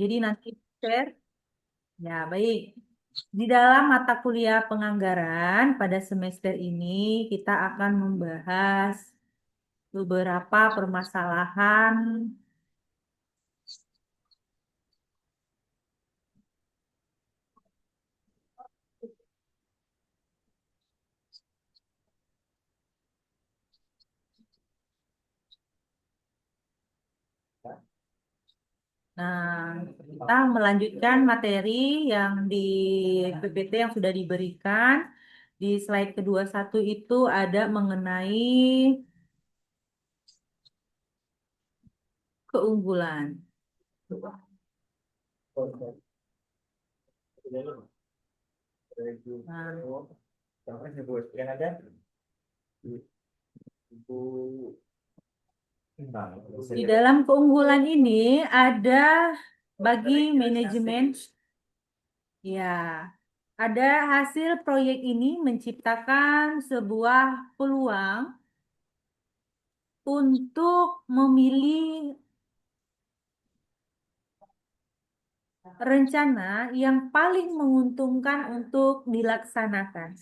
Jadi nanti share. Ya, baik. Di dalam mata kuliah penganggaran pada semester ini kita akan membahas beberapa permasalahan. Nah, kita melanjutkan materi yang di PPT yang sudah diberikan. Di slide kedua satu itu ada mengenai keunggulan. Nah, di dalam keunggulan ini ada bagi manajemen, ya, ada hasil proyek ini menciptakan sebuah peluang untuk memilih rencana yang paling menguntungkan untuk dilaksanakan.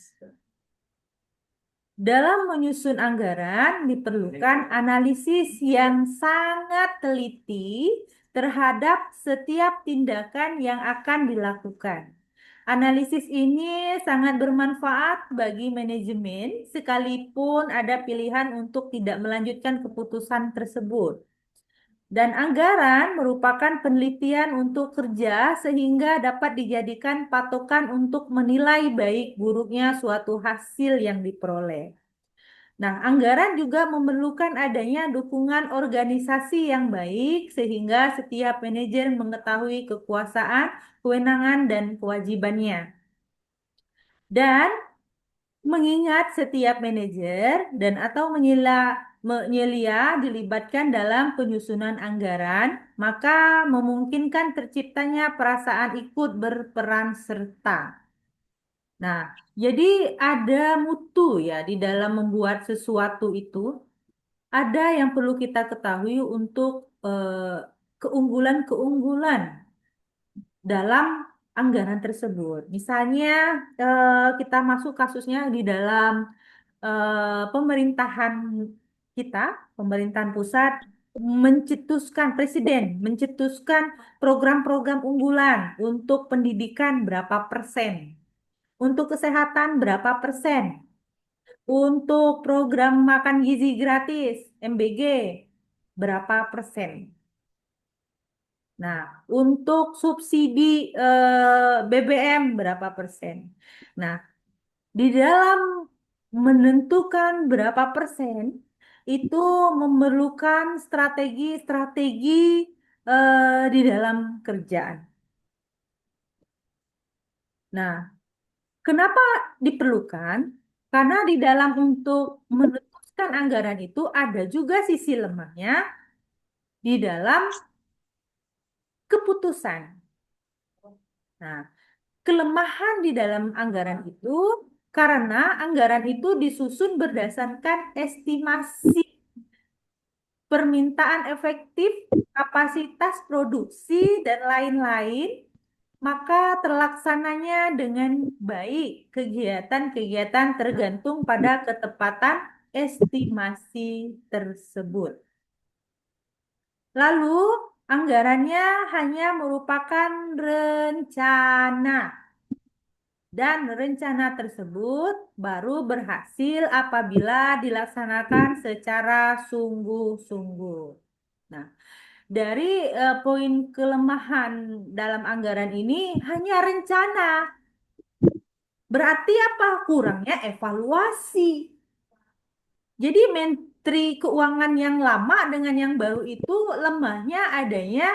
Dalam menyusun anggaran diperlukan analisis yang sangat teliti terhadap setiap tindakan yang akan dilakukan. Analisis ini sangat bermanfaat bagi manajemen sekalipun ada pilihan untuk tidak melanjutkan keputusan tersebut. Dan anggaran merupakan penelitian untuk kerja sehingga dapat dijadikan patokan untuk menilai baik buruknya suatu hasil yang diperoleh. Nah, anggaran juga memerlukan adanya dukungan organisasi yang baik sehingga setiap manajer mengetahui kekuasaan, kewenangan, dan kewajibannya. Dan mengingat setiap manajer dan atau menyelia dilibatkan dalam penyusunan anggaran, maka memungkinkan terciptanya perasaan ikut berperan serta. Nah, jadi ada mutu ya di dalam membuat sesuatu itu. Ada yang perlu kita ketahui untuk keunggulan-keunggulan dalam anggaran tersebut. Misalnya kita masuk kasusnya di dalam pemerintahan kita, pemerintahan pusat mencetuskan program-program unggulan untuk pendidikan berapa persen, untuk kesehatan berapa persen, untuk program makan gizi gratis MBG berapa persen. Nah, untuk subsidi BBM berapa persen. Nah, di dalam menentukan berapa persen itu memerlukan strategi-strategi di dalam kerjaan. Nah, kenapa diperlukan? Karena di dalam untuk menentukan anggaran itu ada juga sisi lemahnya di dalam keputusan. Nah, kelemahan di dalam anggaran itu karena anggaran itu disusun berdasarkan estimasi permintaan efektif, kapasitas produksi, dan lain-lain, maka terlaksananya dengan baik kegiatan-kegiatan tergantung pada ketepatan estimasi tersebut. Lalu, anggarannya hanya merupakan rencana, dan rencana tersebut baru berhasil apabila dilaksanakan secara sungguh-sungguh. Nah, dari poin kelemahan dalam anggaran ini hanya rencana. Berarti apa? Kurangnya evaluasi. Jadi Menteri Keuangan yang lama dengan yang baru itu lemahnya adanya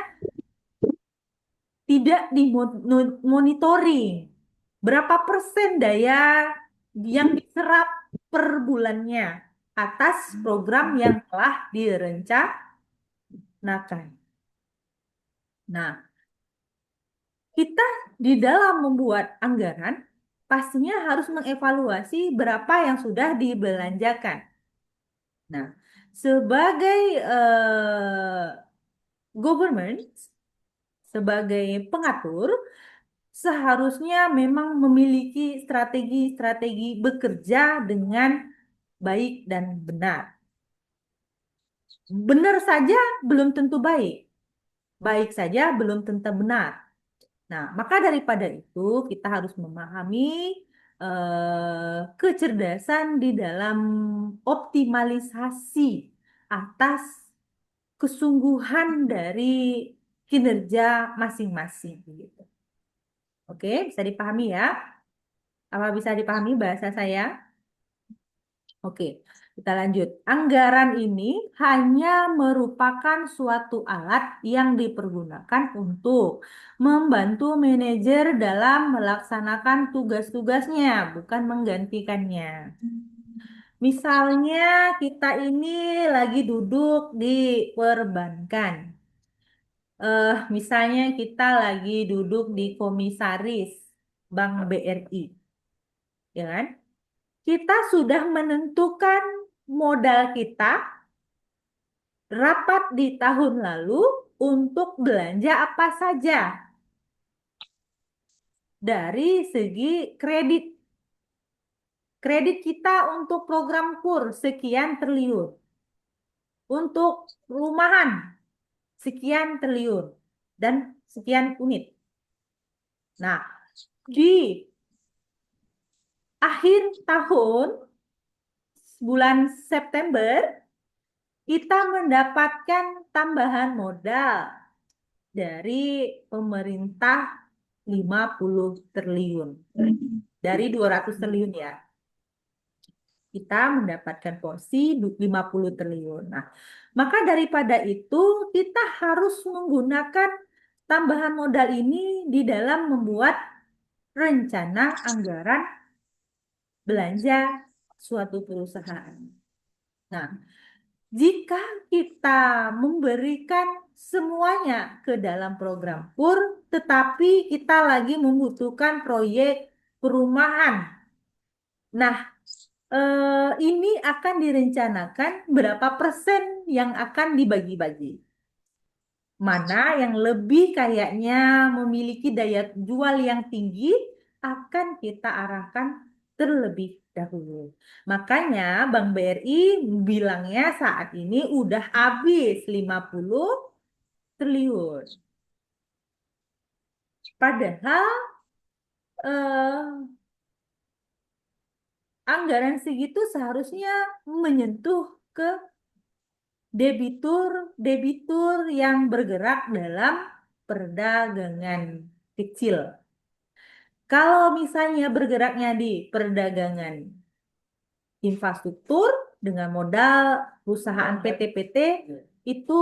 tidak dimonitoring. Berapa persen daya yang diserap per bulannya atas program yang telah direncanakan. Nah, kita di dalam membuat anggaran pastinya harus mengevaluasi berapa yang sudah dibelanjakan. Nah, sebagai government, sebagai pengatur seharusnya memang memiliki strategi-strategi bekerja dengan baik dan benar. Benar saja belum tentu baik, baik saja belum tentu benar. Nah, maka daripada itu kita harus memahami kecerdasan di dalam optimalisasi atas kesungguhan dari kinerja masing-masing gitu. Oke, bisa dipahami ya? Apa bisa dipahami bahasa saya? Oke, kita lanjut. Anggaran ini hanya merupakan suatu alat yang dipergunakan untuk membantu manajer dalam melaksanakan tugas-tugasnya, bukan menggantikannya. Misalnya kita ini lagi duduk di perbankan. Misalnya kita lagi duduk di komisaris Bank BRI, ya kan? Kita sudah menentukan modal kita rapat di tahun lalu untuk belanja apa saja dari segi kredit. Kredit kita untuk program KUR sekian triliun. Untuk rumahan sekian triliun dan sekian unit. Nah, di akhir tahun bulan September kita mendapatkan tambahan modal dari pemerintah 50 triliun. Dari 200 triliun ya. Kita mendapatkan porsi 50 triliun. Nah, maka daripada itu kita harus menggunakan tambahan modal ini di dalam membuat rencana anggaran belanja suatu perusahaan. Nah, jika kita memberikan semuanya ke dalam program KUR, tetapi kita lagi membutuhkan proyek perumahan. Nah, ini akan direncanakan berapa persen yang akan dibagi-bagi. Mana yang lebih kayaknya memiliki daya jual yang tinggi akan kita arahkan terlebih dahulu. Makanya Bank BRI bilangnya saat ini udah habis 50 triliun. Padahal eh, anggaran segitu seharusnya menyentuh ke debitur-debitur yang bergerak dalam perdagangan kecil. Kalau misalnya bergeraknya di perdagangan infrastruktur dengan modal perusahaan PT-PT itu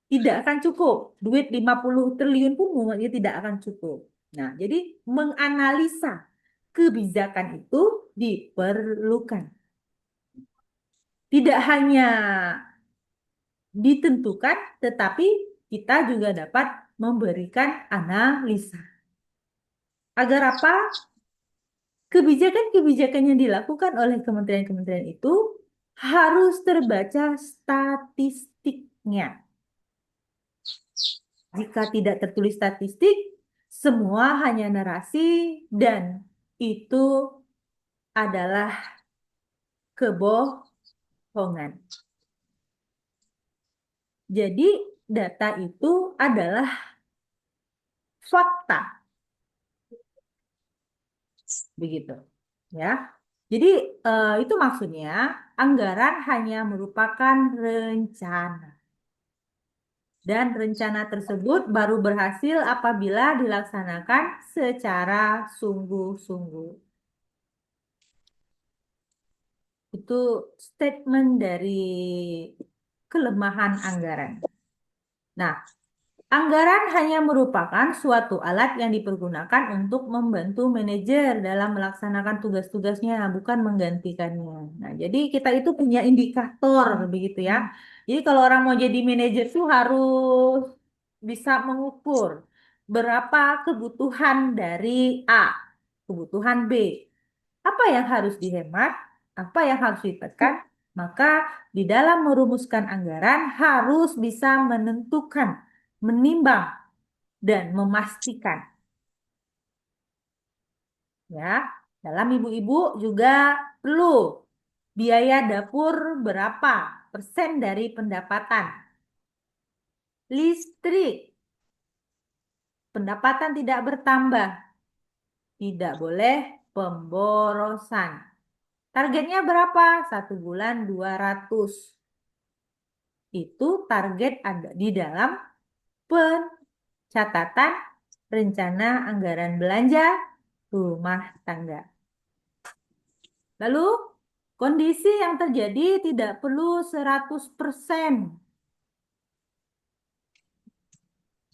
tidak akan cukup. Duit 50 triliun pun mungkin tidak akan cukup. Nah, jadi menganalisa kebijakan itu diperlukan. Tidak hanya ditentukan, tetapi kita juga dapat memberikan analisa. Agar apa? Kebijakan-kebijakan yang dilakukan oleh kementerian-kementerian itu harus terbaca statistiknya. Jika tidak tertulis statistik, semua hanya narasi dan itu adalah kebohongan. Jadi data itu adalah fakta. Begitu. Ya. Jadi itu maksudnya anggaran hanya merupakan rencana. Dan rencana tersebut baru berhasil apabila dilaksanakan secara sungguh-sungguh. Itu statement dari kelemahan anggaran. Nah, anggaran hanya merupakan suatu alat yang dipergunakan untuk membantu manajer dalam melaksanakan tugas-tugasnya, bukan menggantikannya. Nah, jadi kita itu punya indikator, begitu ya. Jadi kalau orang mau jadi manajer itu harus bisa mengukur berapa kebutuhan dari A, kebutuhan B, apa yang harus dihemat, apa yang harus ditekan, maka di dalam merumuskan anggaran harus bisa menentukan, menimbang dan memastikan. Ya, dalam ibu-ibu juga perlu biaya dapur berapa persen dari pendapatan. Listrik, pendapatan tidak bertambah. Tidak boleh pemborosan. Targetnya berapa? 1 bulan 200. Itu target ada di dalam pencatatan rencana anggaran belanja rumah tangga. Lalu, kondisi yang terjadi tidak perlu 100%.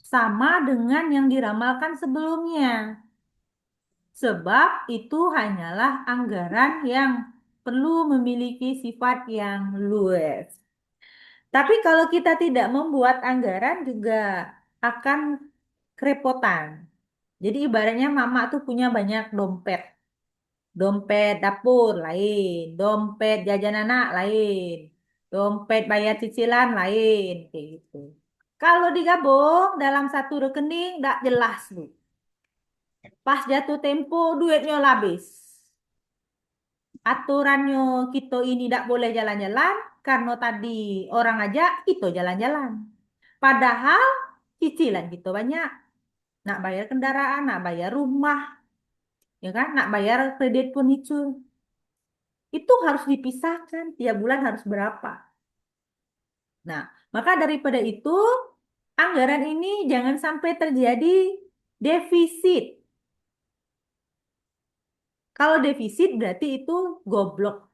Sama dengan yang diramalkan sebelumnya. Sebab itu hanyalah anggaran yang perlu memiliki sifat yang luas. Tapi kalau kita tidak membuat anggaran juga akan kerepotan. Jadi ibaratnya mama tuh punya banyak dompet. Dompet dapur lain, dompet jajan anak lain, dompet bayar cicilan lain, kayak gitu. Kalau digabung dalam satu rekening, nggak jelas, Bu. Pas jatuh tempo, duitnya habis. Aturannya kita ini tidak boleh jalan-jalan, karena tadi orang aja kita jalan-jalan. Padahal cicilan kita banyak. Nak bayar kendaraan, nak bayar rumah, ya kan? Nak bayar kredit furniture. Itu harus dipisahkan, tiap bulan harus berapa. Nah, maka daripada itu, anggaran ini jangan sampai terjadi defisit. Kalau defisit berarti itu goblok.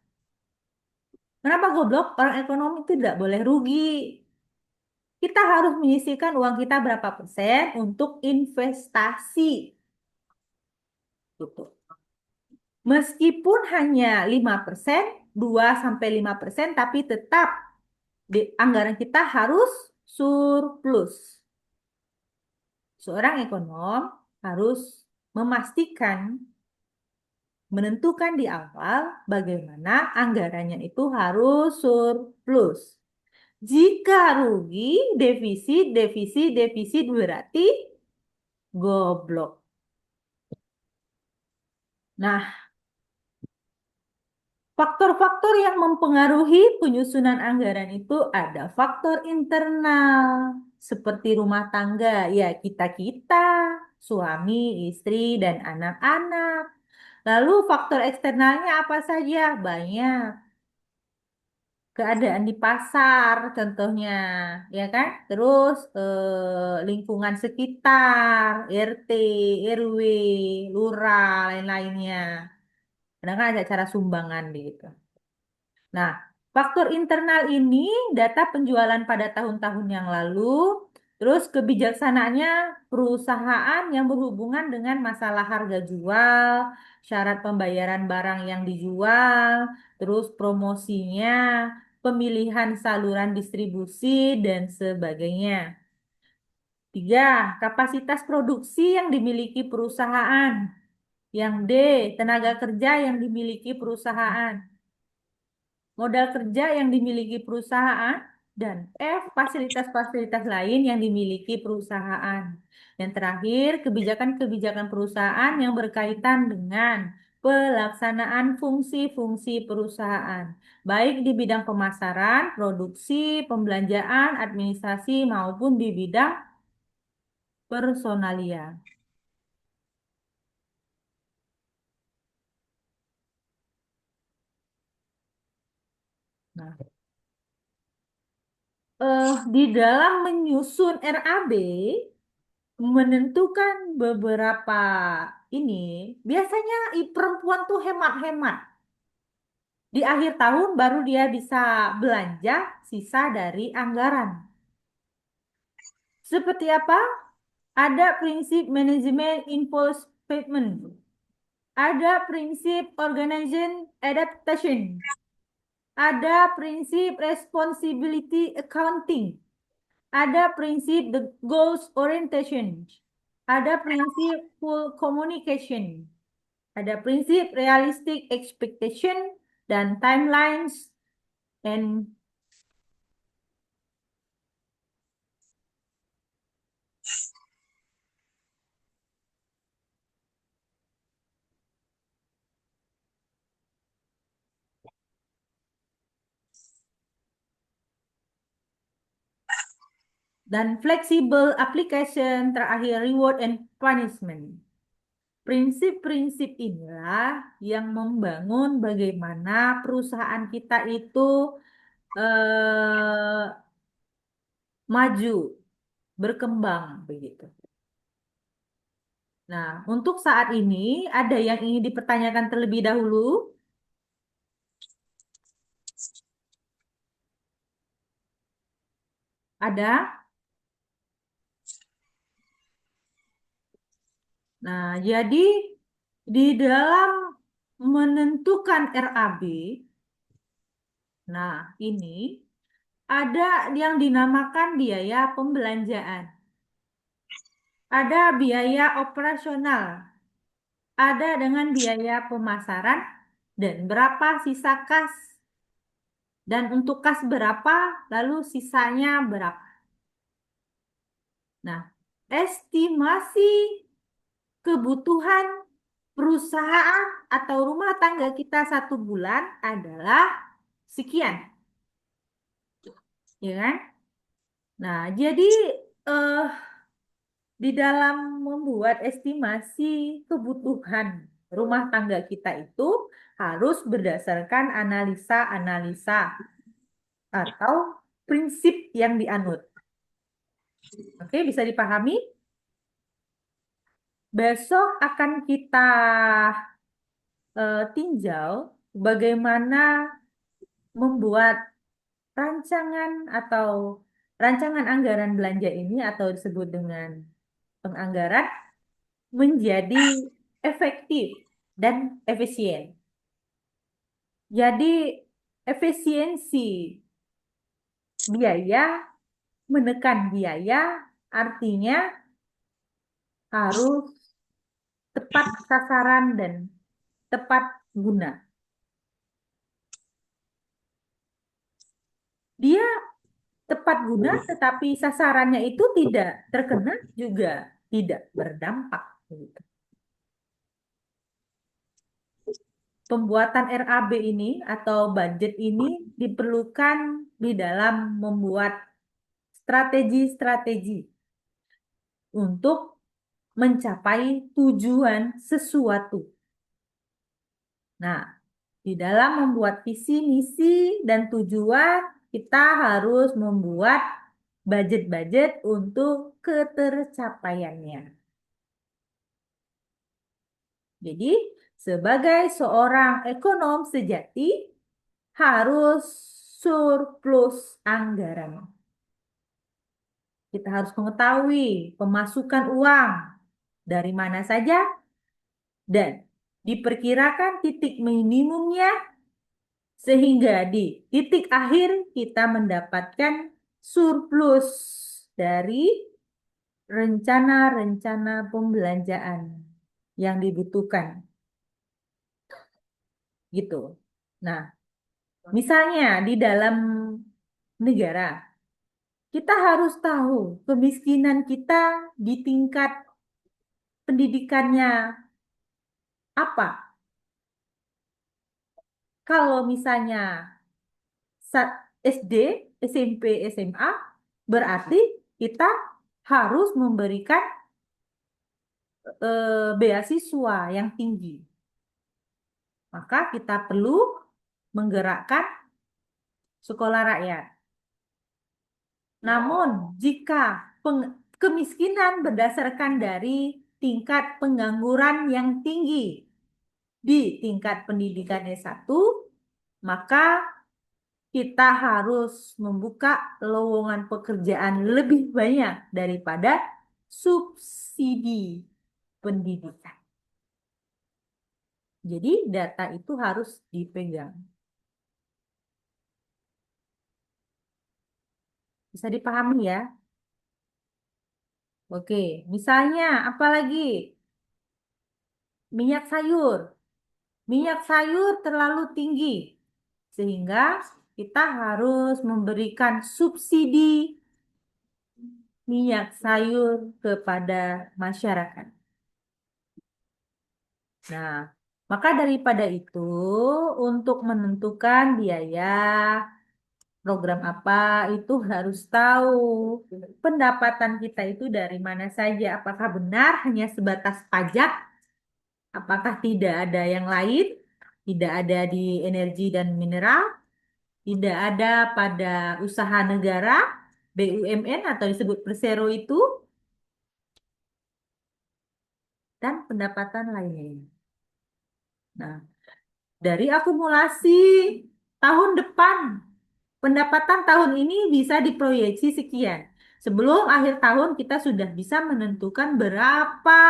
Kenapa goblok? Orang ekonomi itu tidak boleh rugi. Kita harus menyisihkan uang kita berapa persen untuk investasi. Gitu. Meskipun hanya 5%, 2 sampai 5%, tapi tetap anggaran kita harus surplus. Seorang ekonom harus memastikan, menentukan di awal bagaimana anggarannya itu harus surplus. Jika rugi, defisit, defisit, defisit berarti goblok. Nah, faktor-faktor yang mempengaruhi penyusunan anggaran itu ada faktor internal, seperti rumah tangga, ya kita-kita, suami, istri, dan anak-anak. Lalu faktor eksternalnya apa saja? Banyak. Keadaan di pasar contohnya, ya kan? Terus lingkungan sekitar, RT, RW, lurah, lain-lainnya. Kadang kan ada cara sumbangan gitu. Nah, faktor internal ini data penjualan pada tahun-tahun yang lalu, terus kebijaksanaannya perusahaan yang berhubungan dengan masalah harga jual, syarat pembayaran barang yang dijual, terus promosinya, pemilihan saluran distribusi, dan sebagainya. 3, kapasitas produksi yang dimiliki perusahaan. Yang D, tenaga kerja yang dimiliki perusahaan, modal kerja yang dimiliki perusahaan, dan F, fasilitas-fasilitas lain yang dimiliki perusahaan. Yang terakhir, kebijakan-kebijakan perusahaan yang berkaitan dengan pelaksanaan fungsi-fungsi perusahaan, baik di bidang pemasaran, produksi, pembelanjaan, administrasi, maupun di bidang personalia. Nah, di dalam menyusun RAB, menentukan beberapa ini, biasanya perempuan tuh hemat-hemat. Di akhir tahun baru dia bisa belanja sisa dari anggaran. Seperti apa? Ada prinsip manajemen impulse payment. Ada prinsip organization adaptation. Ada prinsip responsibility accounting. Ada prinsip the goals orientation. Ada prinsip full communication. Ada prinsip realistic expectation dan timelines and Dan flexible application terakhir reward and punishment. Prinsip-prinsip inilah yang membangun bagaimana perusahaan kita itu eh, maju, berkembang begitu. Nah, untuk saat ini ada yang ingin dipertanyakan terlebih dahulu? Ada? Nah, jadi di dalam menentukan RAB, nah ini ada yang dinamakan biaya pembelanjaan, ada biaya operasional, ada dengan biaya pemasaran, dan berapa sisa kas, dan untuk kas berapa, lalu sisanya berapa. Nah, estimasi kebutuhan perusahaan atau rumah tangga kita 1 bulan adalah sekian, ya kan? Nah, jadi eh, di dalam membuat estimasi kebutuhan rumah tangga kita itu harus berdasarkan analisa-analisa atau prinsip yang dianut. Oke, bisa dipahami? Besok akan kita tinjau bagaimana membuat rancangan atau rancangan anggaran belanja ini atau disebut dengan penganggaran menjadi efektif dan efisien. Jadi efisiensi biaya menekan biaya artinya harus tepat sasaran dan tepat guna. Dia tepat guna tetapi sasarannya itu tidak terkena juga tidak berdampak. Gitu. Pembuatan RAB ini atau budget ini diperlukan di dalam membuat strategi-strategi untuk mencapai tujuan sesuatu. Nah, di dalam membuat visi, misi, dan tujuan, kita harus membuat budget-budget untuk ketercapaiannya. Jadi, sebagai seorang ekonom sejati, harus surplus anggaran. Kita harus mengetahui pemasukan uang dari mana saja dan diperkirakan titik minimumnya sehingga di titik akhir kita mendapatkan surplus dari rencana-rencana pembelanjaan yang dibutuhkan gitu. Nah, misalnya di dalam negara, kita harus tahu kemiskinan kita di tingkat pendidikannya apa. Kalau misalnya SD, SMP, SMA, berarti kita harus memberikan beasiswa yang tinggi. Maka kita perlu menggerakkan sekolah rakyat. Namun, jika kemiskinan berdasarkan dari tingkat pengangguran yang tinggi di tingkat pendidikan S1, maka kita harus membuka lowongan pekerjaan lebih banyak daripada subsidi pendidikan. Jadi data itu harus dipegang. Bisa dipahami ya? Oke, misalnya apalagi minyak sayur. Minyak sayur terlalu tinggi sehingga kita harus memberikan subsidi minyak sayur kepada masyarakat. Nah, maka daripada itu untuk menentukan biaya program apa itu harus tahu pendapatan kita itu dari mana saja. Apakah benar hanya sebatas pajak? Apakah tidak ada yang lain? Tidak ada di energi dan mineral? Tidak ada pada usaha negara, BUMN atau disebut persero itu, dan pendapatan lainnya. Nah, dari akumulasi tahun depan, pendapatan tahun ini bisa diproyeksi sekian. Sebelum akhir tahun kita sudah bisa menentukan berapa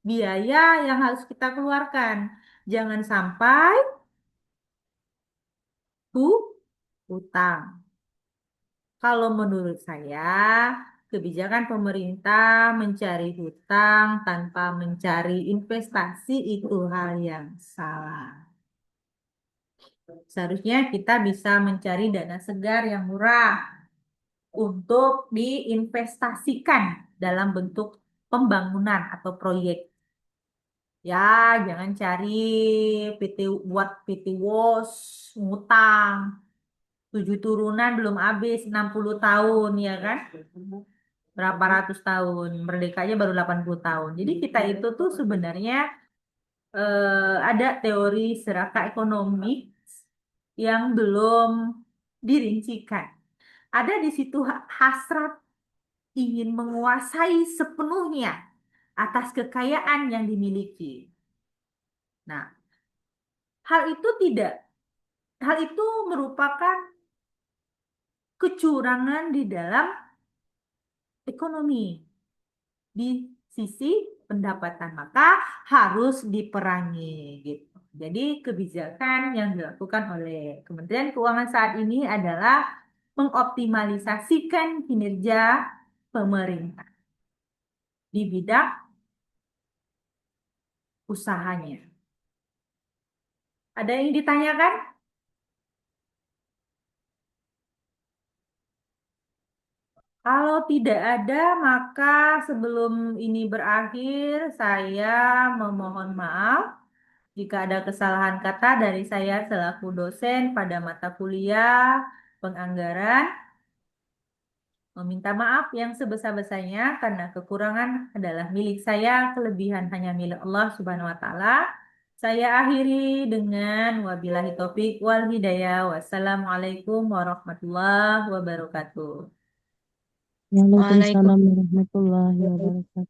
biaya yang harus kita keluarkan. Jangan sampai hutang. Kalau menurut saya, kebijakan pemerintah mencari hutang tanpa mencari investasi itu hal yang salah. Seharusnya kita bisa mencari dana segar yang murah untuk diinvestasikan dalam bentuk pembangunan atau proyek. Ya, jangan cari PT buat PT WOS, ngutang, 7 turunan belum habis 60 tahun, ya kan? Berapa ratus tahun, merdekanya baru 80 tahun. Jadi kita itu tuh sebenarnya ada teori seraka ekonomi yang belum dirincikan. Ada di situ hasrat ingin menguasai sepenuhnya atas kekayaan yang dimiliki. Nah, hal itu tidak, hal itu merupakan kecurangan di dalam ekonomi di sisi pendapatan, maka harus diperangi gitu. Jadi kebijakan yang dilakukan oleh Kementerian Keuangan saat ini adalah mengoptimalisasikan kinerja pemerintah di bidang usahanya. Ada yang ditanyakan? Kalau tidak ada, maka sebelum ini berakhir, saya memohon maaf jika ada kesalahan kata dari saya selaku dosen pada mata kuliah penganggaran. Meminta maaf yang sebesar-besarnya karena kekurangan adalah milik saya, kelebihan hanya milik Allah Subhanahu wa taala. Saya akhiri dengan wabillahi taufik wal hidayah. Wassalamualaikum warahmatullahi wabarakatuh. Waalaikumsalam warahmatullahi wabarakatuh.